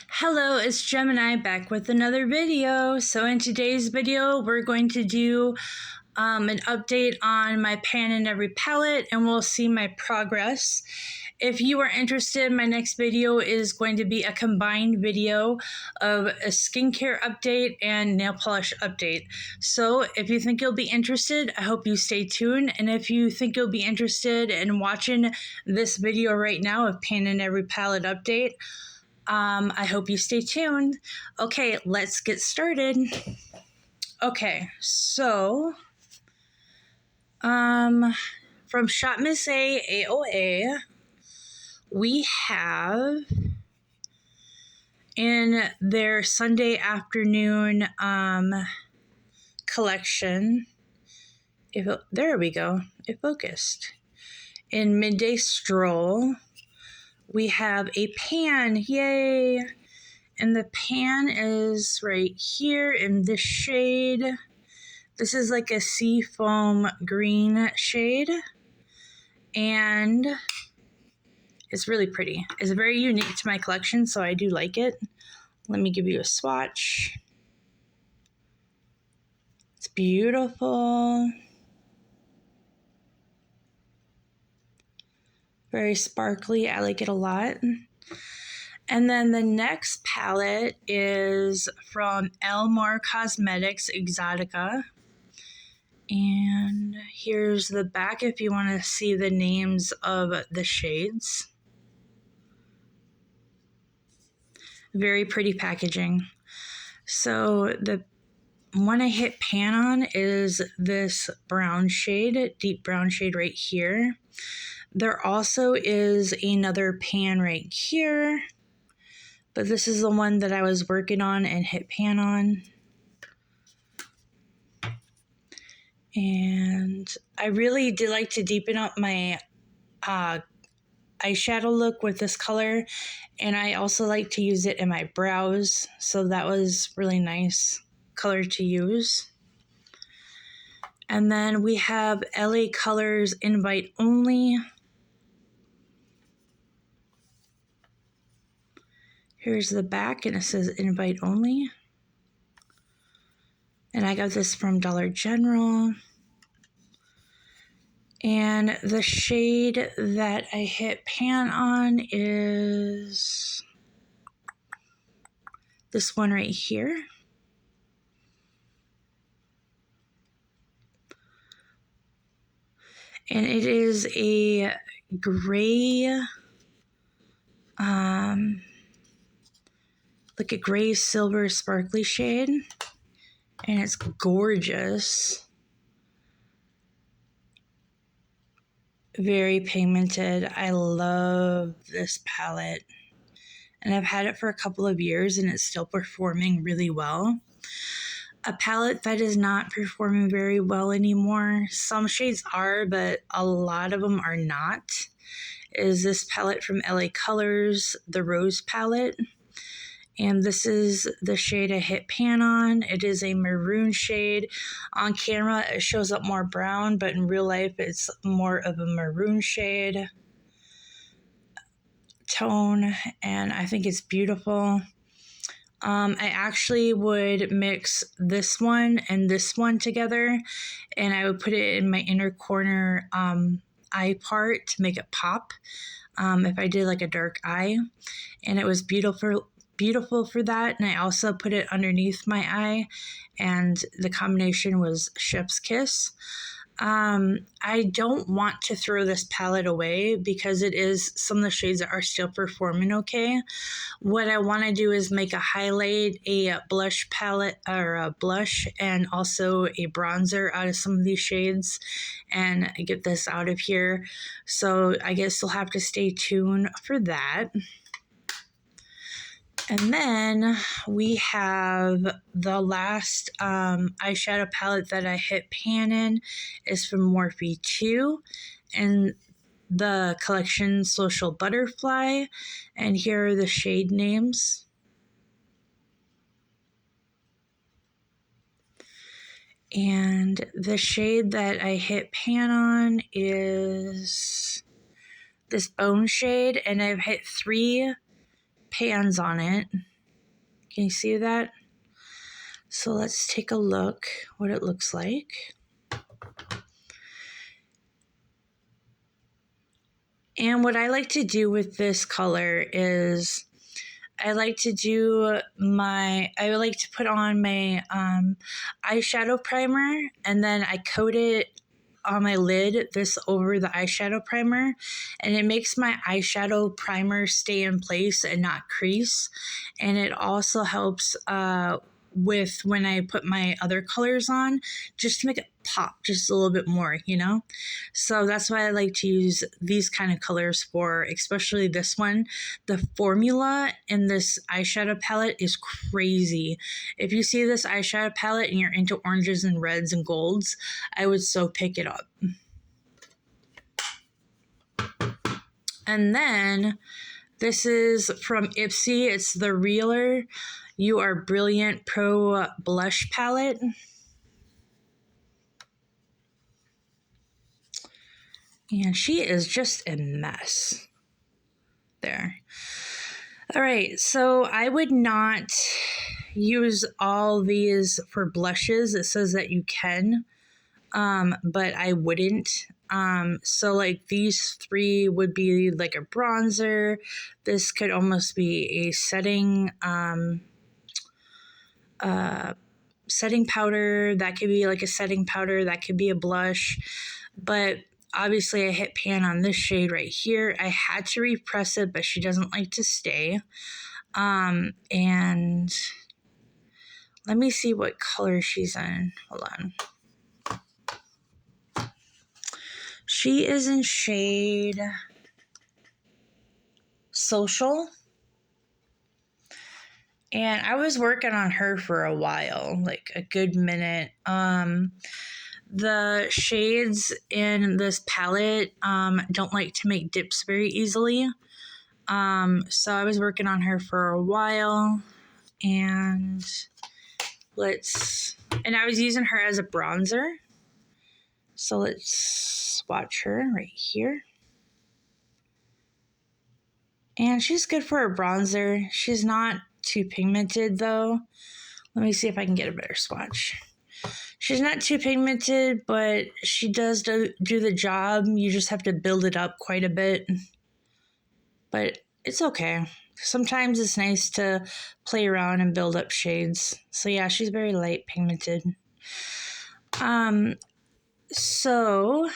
Hello, it's Gemini back with another video. So in today's video, we're going to do an update on my pan in every palette, and we'll see my progress. If you are interested, my next video is going to be a combined video of a skincare update and nail polish update. So if you think you'll be interested, I hope you stay tuned. And if you think you'll be interested in watching this video right now of pan in every palette update, I hope you stay tuned. Okay, let's get started. Okay, so from Shop Miss A AOA, we have in their Sunday afternoon collection. There we go. It focused. In Midday Stroll, we have a pan, yay! And the pan is right here in this shade. This is like a sea foam green shade, and it's really pretty. It's very unique to my collection, so I do like it. Let me give you a swatch. It's beautiful. Very sparkly. I like it a lot. And then the next palette is from Elmar Cosmetics Exotica. And here's the back if you want to see the names of the shades. Very pretty packaging. So the one I hit pan on is this brown shade, deep brown shade right here. There also is another pan right here, but this is the one that I was working on and hit pan on. And I really did like to deepen up my eyeshadow look with this color, and I also like to use it in my brows, so that was really nice color to use. And then we have LA Colors Invite Only. Here's the back, and it says Invite Only. And I got this from Dollar General. And the shade that I hit pan on is this one right here. And it is a gray, like a gray silver sparkly shade. And it's gorgeous. Very pigmented. I love this palette. And I've had it for a couple of years and it's still performing really well. A palette that is not performing very well anymore, some shades are, but a lot of them are not, is this palette from LA Colors, the Rose palette. And this is the shade I hit pan on. It is a maroon shade. On camera, it shows up more brown, but in real life, it's more of a maroon shade tone, and I think it's beautiful. I actually would mix this one and this one together, and I would put it in my inner corner eye part to make it pop if I did like a dark eye, and it was beautiful for that. And I also put it underneath my eye, and the combination was Chef's Kiss. I don't want to throw this palette away because it is some of the shades that are still performing okay. What I want to do is make a highlight, a blush palette, or a blush, and also a bronzer out of some of these shades and get this out of here. So I guess you'll have to stay tuned for that. And then we have the last eyeshadow palette that I hit pan in is from Morphe 2 and the collection Social Butterfly. And here are the shade names. And the shade that I hit pan on is this bone shade, and I've hit 3 pans on it. Can you see that? So let's take a look what it looks like. And what I like to do with this color is I like to put on my eyeshadow primer, and then I coat it on my lid, this over the eyeshadow primer, and it makes my eyeshadow primer stay in place and not crease. And it also helps with when I put my other colors on, just to make it pop just a little bit more, you know? So that's why I like to use these kind of colors for, especially this one. The formula in this eyeshadow palette is crazy. If you see this eyeshadow palette and you're into oranges and reds and golds, I would so pick it up. And then this is from Ipsy. It's the Realer You Are Brilliant Pro Blush Palette. And she is just a mess. There. All right, so I would not use all these for blushes. It says that you can, but I wouldn't. So like these three would be like a bronzer. This could almost be a setting powder. That could be like a setting powder. That could be a blush. But obviously I hit pan on this shade right here. I had to repress it, but she doesn't like to stay. And let me see what color she's in. Hold on. She is in shade Social. And I was working on her for a while, like a good minute. The shades in this palette don't like to make dips very easily. So I was working on her for a while, and I was using her as a bronzer. So let's swatch her right here. And she's good for a bronzer. She's not too pigmented though. Let me see if I can get a better swatch. She's not too pigmented, but she does do the job. You just have to build it up quite a bit. But it's okay. Sometimes it's nice to play around and build up shades. So yeah, she's very light pigmented. So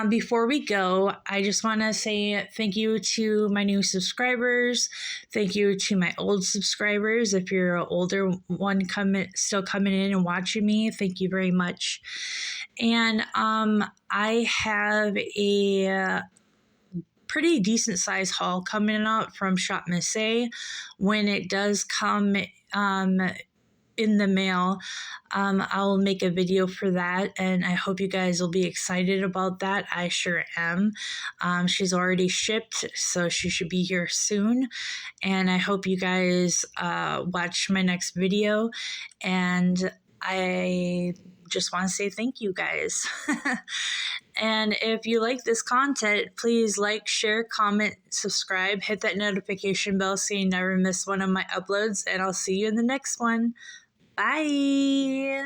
before we go, I just want to say thank you to my new subscribers. Thank you to my old subscribers. If you're an older one still coming in and watching me, thank you very much. And I have a pretty decent size haul coming up from Shop Miss A. When it does come in the mail, I'll make a video for that, and I hope you guys will be excited about that. I sure am. She's already shipped, so she should be here soon, and I hope you guys watch my next video, and I just want to say thank you guys. And if you like this content, please like, share, comment, subscribe, hit that notification bell so you never miss one of my uploads, and I'll see you in the next one. Bye.